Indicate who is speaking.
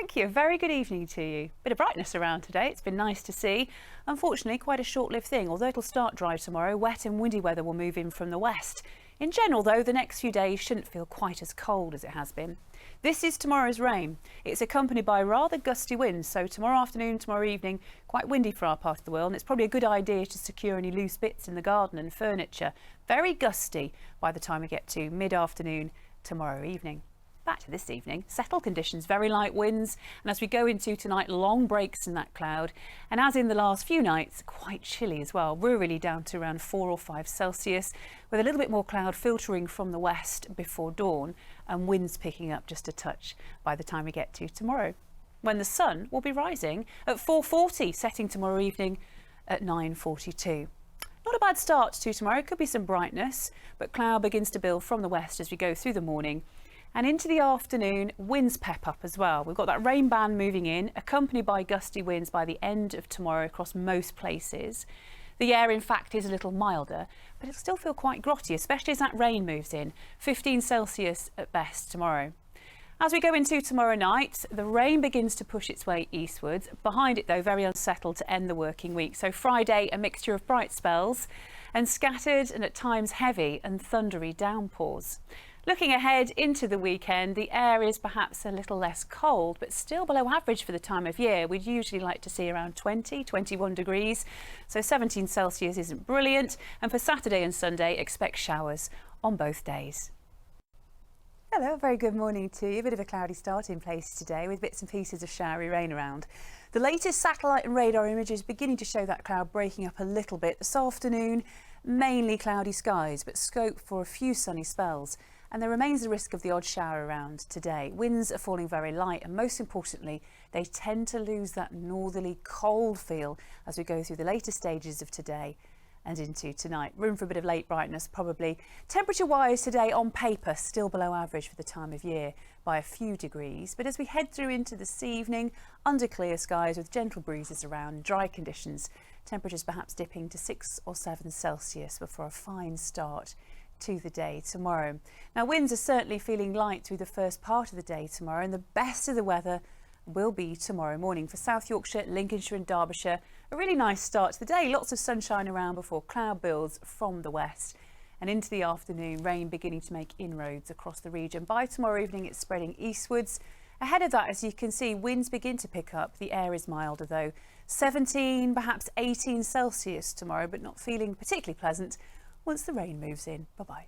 Speaker 1: Thank you. A very good evening to you. Bit of brightness around today. It's been nice to see. Unfortunately, quite a short-lived thing. Although it'll start dry tomorrow, wet and windy weather will move in from the west. In general, though, the next few days shouldn't feel quite as cold as it has been. This is tomorrow's rain. It's accompanied by rather gusty winds, so tomorrow afternoon, tomorrow evening, quite windy for our part of the world, and it's probably a good idea to secure any loose bits in the garden and furniture. Very gusty by the time we get to mid-afternoon tomorrow evening. Back to this evening, settled conditions, very light winds, and as we go into tonight, long breaks in that cloud, and as in the last few nights, quite chilly as well. We're really down to around 4 or 5 Celsius, with a little bit more cloud filtering from the west before dawn, and winds picking up just a touch by the time we get to tomorrow, when the sun will be rising at 4:40, setting tomorrow evening at 9:42. Not a bad start to tomorrow. Could be some brightness, but cloud begins to build from the west as we go through the morning. And into the afternoon, winds pep up as well. We've got that rain band moving in, accompanied by gusty winds by the end of tomorrow across most places. The air, in fact, is a little milder, but it'll still feel quite grotty, especially as that rain moves in. 15 Celsius at best tomorrow. As we go into tomorrow night, the rain begins to push its way eastwards. Behind it, though, very unsettled to end the working week. So Friday, a mixture of bright spells and scattered and at times heavy and thundery downpours. Looking ahead into the weekend, the air is perhaps a little less cold, but still below average for the time of year. We'd usually like to see around 20, 21 degrees, so 17 Celsius isn't brilliant. And for Saturday and Sunday, expect showers on both days. Hello, a very good morning to you. A bit of a cloudy start in place today with bits and pieces of showery rain around. The latest satellite and radar images beginning to show that cloud breaking up a little bit this afternoon. Mainly cloudy skies, but scope for a few sunny spells. And there remains the risk of the odd shower around today. Winds are falling very light, and most importantly, they tend to lose that northerly cold feel as we go through the later stages of today and into tonight. Room for a bit of late brightness probably. Temperature-wise today on paper still below average for the time of year by a few degrees, but as we head through into this evening, under clear skies with gentle breezes around, dry conditions, temperatures perhaps dipping to 6 or 7 Celsius before a fine start to the day tomorrow. Now, winds are certainly feeling light through the first part of the day tomorrow, and the best of the weather will be tomorrow morning for South Yorkshire, Lincolnshire and Derbyshire. A really nice start to the day, lots of sunshine around before cloud builds from the west. And into the afternoon, rain beginning to make inroads across the region. By tomorrow evening, it's spreading eastwards. Ahead of that, as you can see, winds begin to pick up. The air is milder though. 17, perhaps 18 Celsius tomorrow, but not feeling particularly pleasant once the rain moves in. Bye-bye.